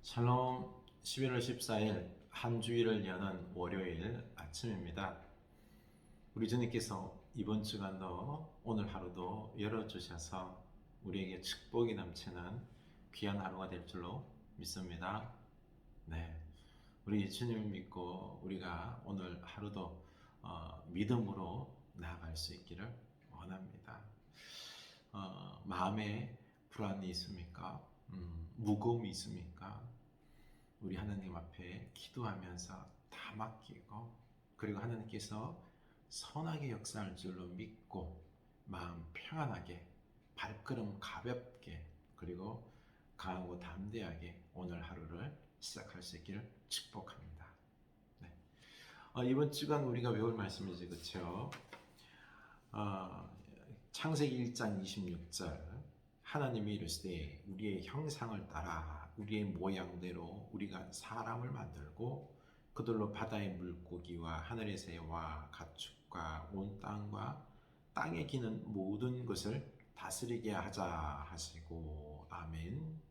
샬롬. 11월 14일 한 주일을 여는 월요일 아침입니다. 우리 주님께서 이번 주간도 오늘 하루도 열어주셔서 우리에게 축복이 넘치는 귀한 하루가 될 줄로 믿습니다. 네, 우리 주님 믿고 우리가 오늘 하루도 믿음으로 나아갈 수 있기를 원합니다. 마음에 불안이 있습니까? 무거움이 있습니까? 우리 하나님 앞에 기도하면서 다 맡기고, 그리고 하나님께서 선하게 역사할 줄로 믿고 마음 평안하게, 발걸음 가볍게, 그리고 강하고 담대하게 오늘 하루를 시작할 수 있기를 축복합니다. 네. 이번 주간 우리가 외울 말씀이지, 그렇죠? 창세기 1장 26절, 하나님이 이르시되 우리의 형상을 따라 우리의 모양대로 우리가 사람을 만들고 그들로 바다의 물고기와 하늘의 새와 가축과 온 땅과 땅에 기는 모든 것을 다스리게 하자 하시고. 아멘.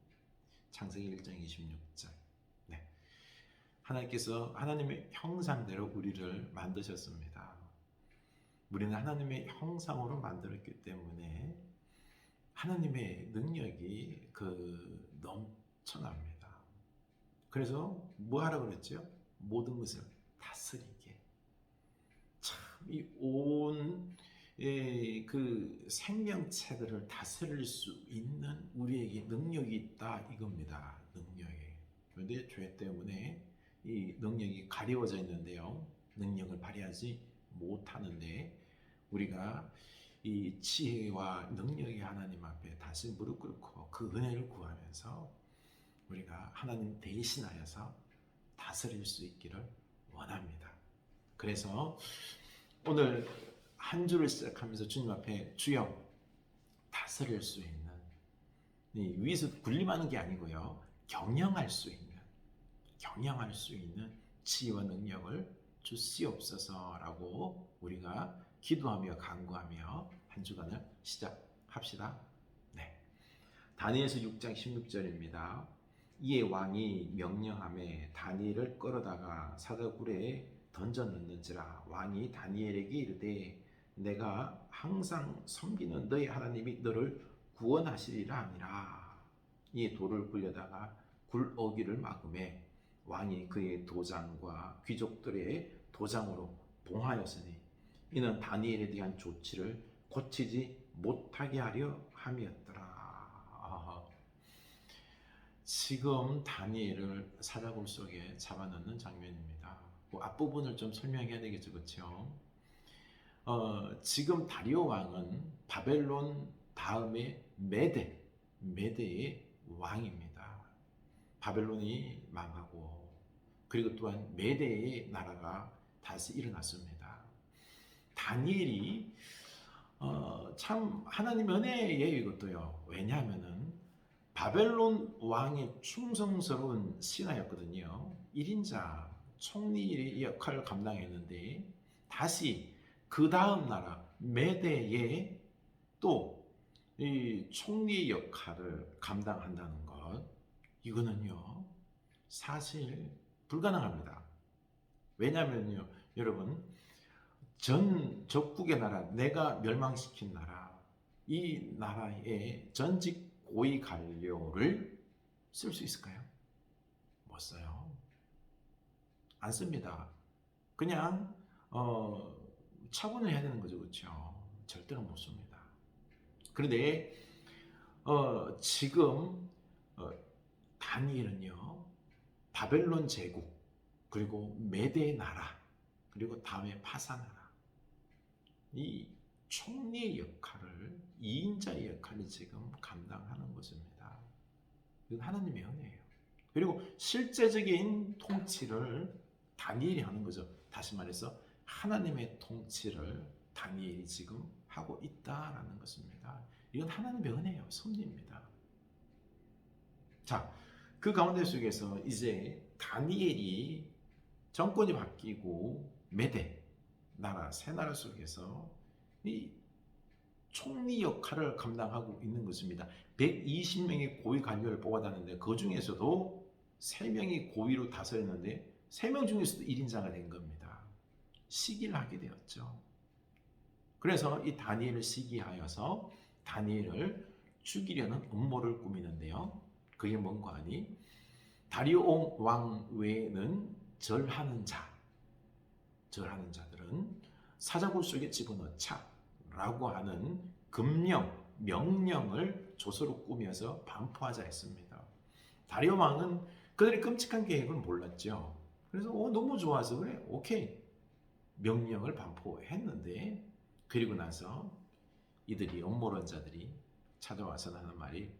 창세기 1장 26절. 네. 하나님께서 하나님의 형상대로 우리를 만드셨습니다. 우리는 하나님의 형상으로 만들었기 때문에 하나님의 능력이 넘쳐납니다. 그래서 뭐 하라고 그랬죠? 모든 것을 다스리게. 참, 이 온 생명체들을 다스릴 수 있는 우리에게 능력이 있다, 이겁니다. 능력이. 그런데 죄 때문에 이 능력이 가려워져 있는데요, 능력을 발휘하지 못하는데, 우리가 이 지혜와 능력의 하나님 앞에 다시 무릎 꿇고 그 은혜를 구하면서 우리가 하나님 대신하여서 다스릴 수 있기를 원합니다. 그래서 오늘 한 주를 시작하면서 주님 앞에 주여, 다스릴 수 있는, 위에서 군림하는 게 아니고요, 경영할 수 있는 지혜와 능력을 주시옵소서라고 우리가 기도하며 간구하며 한 주간을 시작합시다. 네. 다니엘서 6장 16절입니다. 이에 왕이 명령하매 다니엘을 끌어다가 사자굴에 던져 넣는지라. 왕이 다니엘에게 이르되 내가 항상 섬기는 너희 하나님이 너를 구원하시리라 하니라. 이에 돌을 굴려다가 굴어기를 막음에 왕이 그의 도장과 귀족들의 도장으로 봉하였으니 이는 다니엘에 대한 조치를 고치지 못하게 하려 함이었더라. 지금 다니엘을 사자굴 속에 잡아넣는 장면입니다. 그 앞부분을 좀 설명해야 되겠죠, 그렇죠? 지금 다리오 왕은 바벨론 다음에 메대의 왕입니다. 바벨론이 망하고, 그리고 또한 메대의 나라가 다시 일어났습니다. 다니엘이 참 하나님 은혜예요, 이것도요. 왜냐하면은 바벨론 왕의 충성스러운 신하였거든요. 1인자 총리의 역할을 감당했는데 다시 그 다음 나라 메대의 또 이 총리의 역할을 감당한다는 것, 이거는요 사실 불가능합니다. 왜냐하면요, 여러분, 전 적국의 나라, 내가 멸망시킨 나라, 이 나라의 전직 고위 관료를 쓸 수 있을까요? 못 써요. 안 씁니다. 그냥 처분을 해야 되는 거죠, 그렇죠? 절대로 못 씁니다. 그런데 지금 다니엘은요, 바벨론 제국, 그리고 메대 나라, 그리고 다음에 파사 나라, 이 총리의 역할을, 2인자의 역할을 지금 감당하는 것입니다. 이건 하나님의 은혜예요. 그리고 실제적인 통치를 다니엘이 하는 거죠. 다시 말해서 하나님의 통치를 다니엘이 지금 하고 있다라는 것입니다. 이건 하나님의 은혜예요. 섭리입니다. 자, 그 가운데 속에서 이제 다니엘이 정권이 바뀌고 메대 나라, 새 나라 속에서 이 총리 역할을 감당하고 있는 것입니다. 120명의 고위 관료를 뽑아다는데 그 중에서도 3명이 고위로 다스렸는데 3명 중에서도 1인자가 된 겁니다. 시기를 하게 되었죠. 그래서 이 다니엘을 시기하여서 다니엘을 죽이려는 음모를 꾸미는데요. 그게 뭔가 하니 다리오 왕 외에는 절하는 자들은 사자굴 속에 집어넣자 라고 하는 명령을 조서로 꾸며서 반포하자 했습니다. 다리오 왕은 그들의 끔찍한 계획을 몰랐죠. 그래서 너무 좋아서 그래 오케이 명령을 반포했는데, 그리고 나서 이들이 음모론자들이 찾아와서 하는 말이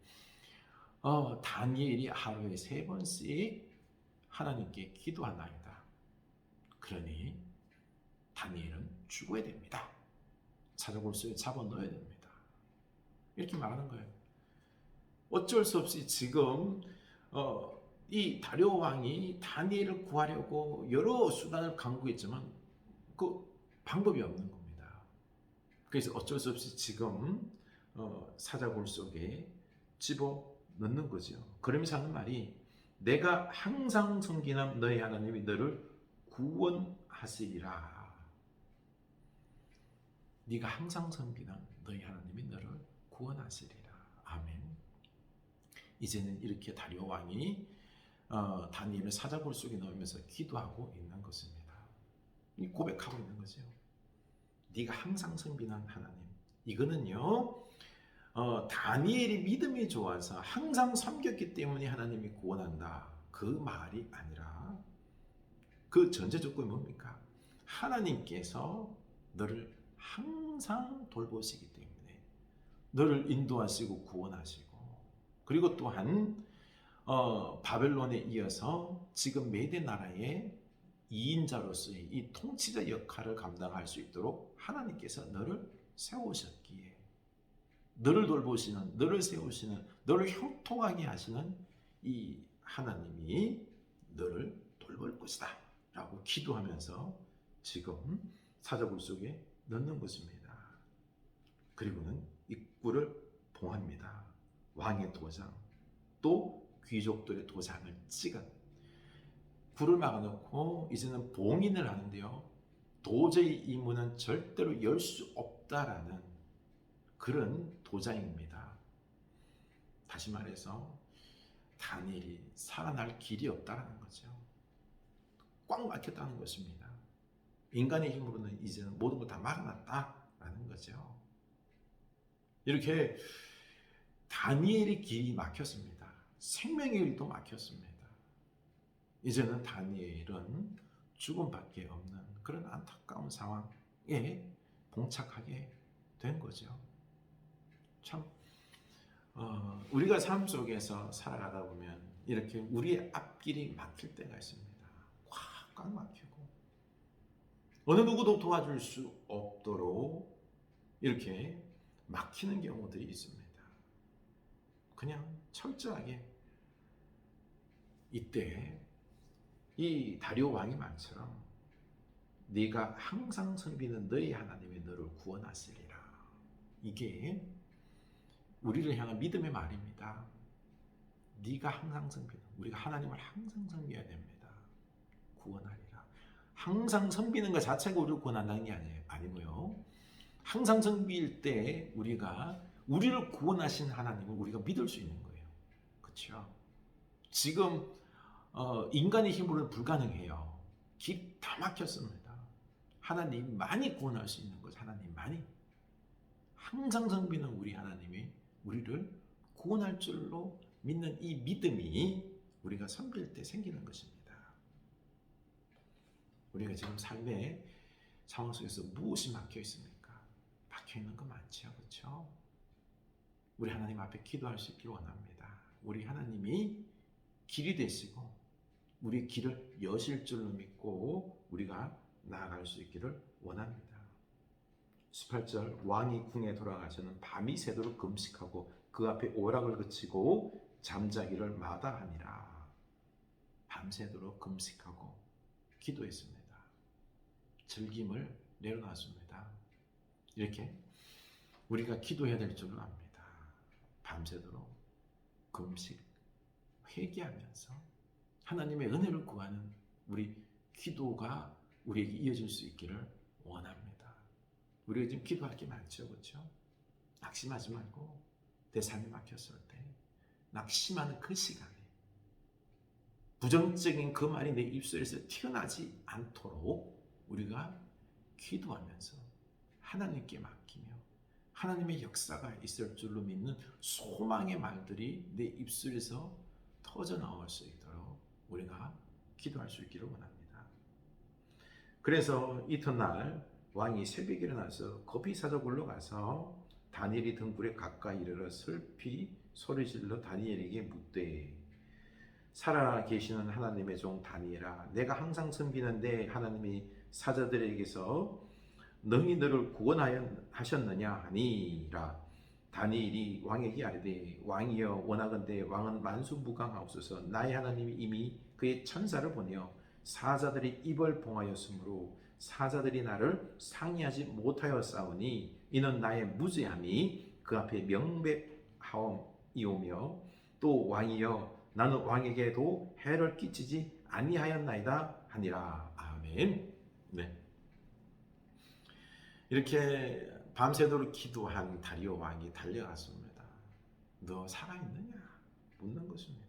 다니엘이 하루에 3번씩 하나님께 기도하나이다. 그러니 다니엘은 죽어야 됩니다. 사자굴 속에 잡아넣어야 됩니다. 이렇게 말하는 거예요. 어쩔 수 없이 지금 이 다리오 왕이 다니엘을 구하려고 여러 수단을 강구했지만 그 방법이 없는 겁니다. 그래서 어쩔 수 없이 지금 사자굴 속에 집어넣는 거죠. 그러면서 하는 말이 내가 항상 섬기는 너희 하나님이 너를 구원하시리라. 네가 항상 섬기는 너희 하나님이 너를 구원하시리라. 아멘. 이제는 이렇게 다리오 왕이 다니엘을 사자굴 속에 넣으면서 기도하고 있는 것입니다. 고백하고 있는 거죠. 네가 항상 섬기는 하나님. 이거는요, 다니엘이 믿음이 좋아서 항상 섬겼기 때문에 하나님이 구원한다. 그 말이 아니라 그 전제 조건이 뭡니까? 하나님께서 너를 항상 돌보시기 때문에 너를 인도하시고 구원하시고, 그리고 또한 바벨론에 이어서 지금 메대 나라의 2인자로서의 이 통치자 역할을 감당할 수 있도록 하나님께서 너를 세우셨기에, 너를 돌보시는, 너를 세우시는, 너를 형통하게 하시는 이 하나님이 너를 돌볼 것이다 라고 기도하면서 지금 사자굴 속에 넣는 것입니다. 그리고는 입구를 봉합니다. 왕의 도장, 또 귀족들의 도장을 찍은 굴을 막아놓고 이제는 봉인을 하는데요. 도저히 이 문은 절대로 열 수 없다라는 그런 도장입니다. 다시 말해서 다니엘이 살아날 길이 없다라는 거죠. 꽉 막혔다는 것입니다. 인간의 힘으로는 이제는 모든 걸 다 막아놨다라는 거죠. 이렇게 다니엘의 길이 막혔습니다. 생명의 길도 막혔습니다. 이제는 다니엘은 죽음밖에 없는 그런 안타까운 상황에 봉착하게 된 거죠. 참 우리가 삶 속에서 살아가다 보면 이렇게 우리의 앞길이 막힐 때가 있습니다. 꽉 막히고 어느 누구도 도와줄 수 없도록 이렇게 막히는 경우들이 있습니다. 그냥 철저하게 이때 이 다리오 왕이 말처럼 네가 항상 섬기는 너희 하나님이 너를 구원하시리라. 이게 우리를 향한 믿음의 말입니다. 네가 항상 섬기는, 우리가 하나님을 항상 섬겨야 됩니다. 구원하리라. 항상 섬기는 것 자체가 우리를 구원한다는 게 아니고요. 항상 섬길 때 우리를 구원하신 하나님을 우리가 믿을 수 있는 거예요. 그렇죠? 지금 인간의 힘으로는 불가능해요. 길 다 막혔습니다. 하나님만이 구원할 수 있는 것, 하나님만이. 항상 섬기는 우리 하나님이 우리를 구원할 줄로 믿는 이 믿음이 우리가 섬길 때 생기는 것입니다. 우리가 지금 삶의 상황 속에서 무엇이 막혀 있습니까? 막혀 있는 거 많죠, 그렇죠? 우리 하나님 앞에 기도할 수 있기를 원합니다. 우리 하나님이 길이 되시고 우리 길을 여실 줄로 믿고 우리가 나아갈 수 있기를 원합니다. 18절 왕이 궁에 돌아가서는 밤이 새도록 금식하고 그 앞에 오락을 그치고 잠자기를 마다하니라. 밤새도록 금식하고 기도했습니다. 즐김을 내려놨습니다. 이렇게 우리가 기도해야 될 줄로 압니다. 밤새도록 금식, 회개하면서 하나님의 은혜를 구하는 우리 기도가 우리에게 이어질 수 있기를 원합니다. 우리가 지금 기도할 게 많죠, 그렇죠? 낙심하지 말고 내 삶이 막혔을 때 낙심하는 그 시간에 부정적인 그 말이 내 입술에서 튀어나지 않도록 우리가 기도하면서 하나님께 맡기며 하나님의 역사가 있을 줄로 믿는 소망의 말들이 내 입술에서 터져 나올 수 있도록 우리가 기도할 수 있기를 원합니다. 그래서 이튿날 왕이 새벽에 일어나서 급히 사저굴로 가서 다니엘이 등불에 가까이 이르러 슬피 소리질러 다니엘에게 묻되 살아 계시는 하나님의 종 다니엘아, 내가 항상 섬기는데 하나님이 사자들에게서 능히 너를 구원하셨느냐 하니라. 다니엘이 왕에게 아뢰되 왕이여 원하건대 왕은 만수무강하옵소서. 나의 하나님이 이미 그의 천사를 보내어 사자들의 입을 봉하였으므로 사자들이 나를 상의하지 못하였사오니 이는 나의 무죄함이 그 앞에 명백하옵이오며 또 왕이여 나는 왕에게도 해를 끼치지 아니하였나이다 하니라. 아멘. 네. 이렇게 밤새도록 기도한 다리오 왕이 달려갔습니다. 너 살아있느냐? 묻는 것입니다.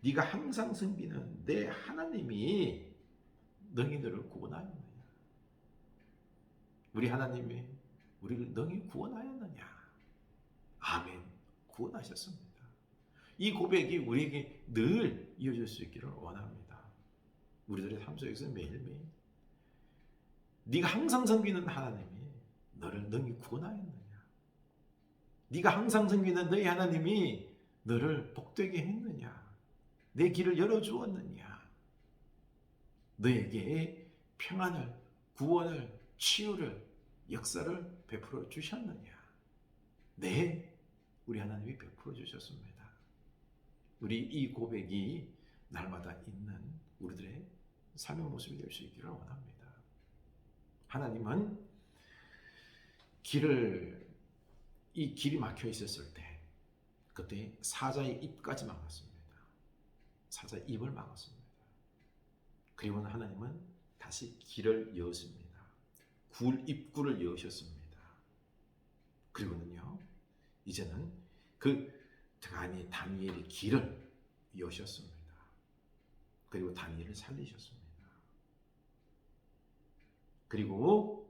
네가 항상 섬기는 내 하나님이 너희들을 구원하였느냐? 우리 하나님이 우리를 너희 구원하였느냐? 아멘. 구원하셨습니다. 이 고백이 우리에게 늘 이어질 수 있기를 원합니다. 우리들의 삶 속에서 매일매일 네가 항상 섬기는 하나님이 너를 능히 구원하였느냐? 네가 항상 섬기는 너희 하나님이 너를 복되게 했느냐? 내 길을 열어주었느냐? 너에게 평안을, 구원을, 치유를, 역사를 베풀어 주셨느냐? 네, 우리 하나님이 베풀어 주셨습니다. 우리 이 고백이 날마다 있는 우리들의 삶의 모습이 될 수 있기를 원합니다. 하나님은 이 길이 막혀 있었을 때 그때 사자의 입까지 막았습니다. 사자의 입을 막았습니다. 그리고는 하나님은 다시 길을 여었습니다. 입구를 여셨습니다. 그리고는요, 이제는 다니엘의 길을 여셨습니다. 그리고 다니엘을 살리셨습니다. 그리고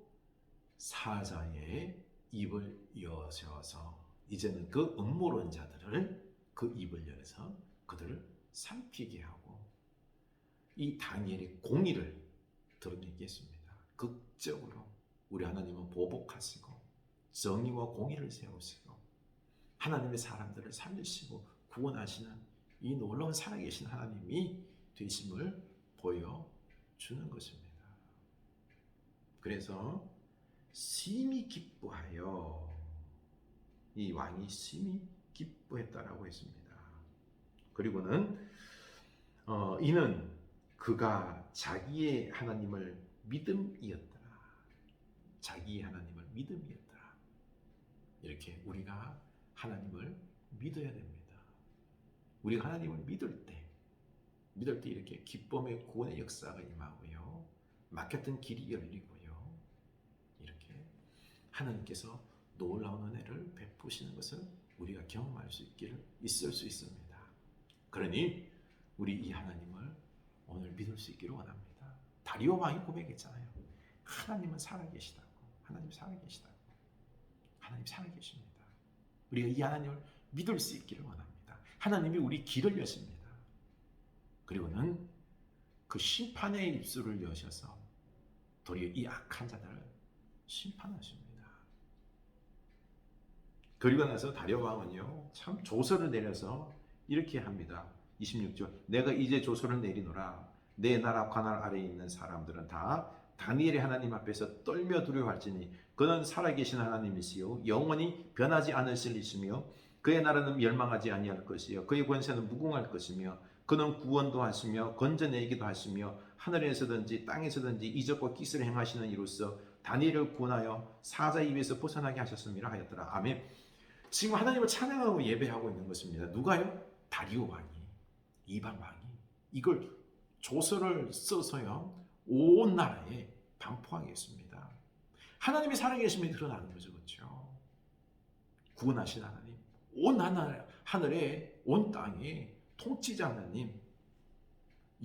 사자의 입을 여셔서 이제는 그 음모론자들을 그 입을 열어서 그들을 삼키게 하고 이 다니엘의 공의를 드러내게 했습니다. 극적으로 우리 하나님은 보복하시고 정의와 공의를 세우시고 하나님의 사람들을 살리시고 구원하시는 이 놀라운 살아계신 하나님이 되심을 보여주는 것입니다. 그래서 심히 기뻐하여 이 왕이 심히 기뻐했다라고 했습니다. 그리고는 이는 그가 자기의 하나님을 믿음이었더라. 자기의 하나님을 믿음이었더라. 이렇게 우리가 하나님을 믿어야 됩니다. 우리가 하나님을 믿을 때 이렇게 기쁨의 구원의 역사가 임하고요. 막혔던 길이 열리고요. 이렇게 하나님께서 놀라운 은혜를 베푸시는 것을 우리가 경험할 수 있을 수 있습니다. 그러니 우리 이 하나님을 오늘 믿을 수 있기를 원합니다. 다리오 왕이 고백했잖아요. 하나님은 살아계시다고. 하나님 살아계시다고. 하나님 살아계십니다. 우리가 이 하나님을 믿을 수 있기를 원합니다. 하나님이 우리 길을 여십니다. 그리고는 그 심판의 입술을 여셔서 도리어 이 악한 자들을 심판하십니다. 그리고 나서 다리오 왕은요, 참 조서를 내려서 이렇게 합니다. 26절, 내가 이제 조서를 내리노라. 내 나라 관할 아래에 있는 사람들은 다 다니엘의 하나님 앞에서 떨며 두려워할지니 그는 살아계신 하나님이시요 영원히 변하지 않으실 이시며 그의 나라는 멸망하지 아니할 것이요 그의 권세는 무궁할 것이며 그는 구원도 하시며 건져내기도 하시며 하늘에서든지 땅에서든지 이적과 기술을 행하시는 이로써 다니엘을 구원하여 사자 입에서 벗어나게 하셨음이라 하였더라. 아멘. 지금 하나님을 찬양하고 예배하고 있는 것입니다. 누가요? 다리오 왕이, 이방 왕이 이걸 조서를 써서요 온 나라에 반포하겠습니다. 하나님이 살아계심이 드러나는 거죠. 그렇죠? 구원하신 하나님, 온 하늘에 온 땅에 통치자 하나님,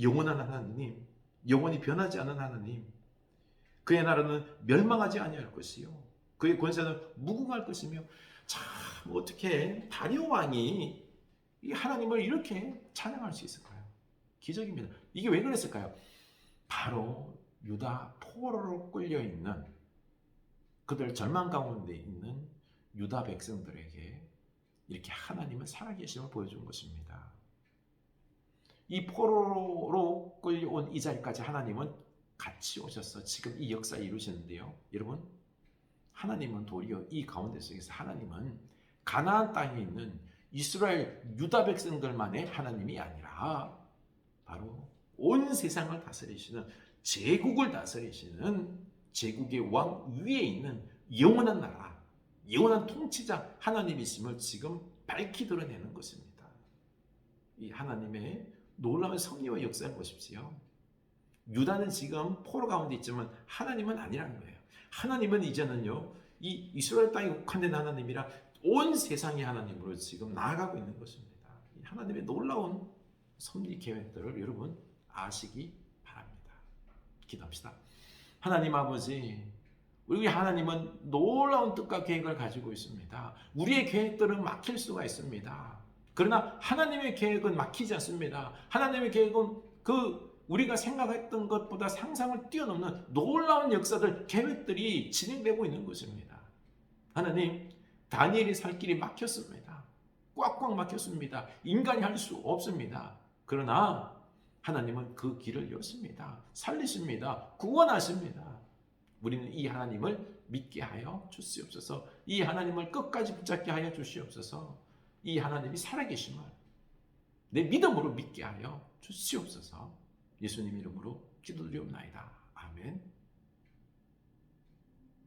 영원한 하나님, 영원히 변하지 않은 하나님, 그의 나라는 멸망하지 아니할 것이요 그의 권세는 무궁할 것이며. 참 어떻게 다리오 왕이 이 하나님을 이렇게 찬양할 수 있을까요? 기적입니다. 이게 왜 그랬을까요? 바로 유다 포로로 끌려 있는 그들 절망 가운데 있는 유다 백성들에게 이렇게 하나님은 살아계심을 보여준 것입니다. 이 포로로 끌려온 이 자리까지 하나님은 같이 오셔서 지금 이 역사를 이루시는데요. 여러분, 하나님은 도리어 이 가운데 속에서 하나님은 가나안 땅에 있는 이스라엘 유다 백성들만의 하나님이 아니라 바로 온 세상을 다스리시는, 제국을 다스리시는 제국의 왕 위에 있는 영원한 나라, 영원한 통치자 하나님이심을 지금 밝히 드러내는 것입니다. 이 하나님의 놀라운 섭리와 역사를 보십시오. 유다는 지금 포로 가운데 있지만 하나님은 아니라는 거예요. 하나님은 이제는요, 이 이스라엘 땅에 국한된 하나님이라 온 세상의 하나님으로 지금 나아가고 있는 것입니다. 이 하나님의 놀라운 섭리 계획들을 여러분 아시기 바랍니다. 기도합시다. 하나님 아버지, 우리 하나님은 놀라운 뜻과 계획을 가지고 있습니다. 우리의 계획들은 막힐 수가 있습니다. 그러나 하나님의 계획은 막히지 않습니다. 하나님의 계획은 우리가 생각했던 것보다 상상을 뛰어넘는 놀라운 역사들, 계획들이 진행되고 있는 것입니다. 하나님, 다니엘이 살 길이 막혔습니다. 꽉꽉 막혔습니다. 인간이 할 수 없습니다. 그러나 하나님은 그 길을 여십니다. 살리십니다. 구원하십니다. 우리는 이 하나님을 믿게 하여 주시옵소서. 이 하나님을 끝까지 붙잡게 하여 주시옵소서. 이 하나님이 살아계심을 내 믿음으로 믿게 하여 주시옵소서. 예수님 이름으로 기도드리옵나이다. 아멘.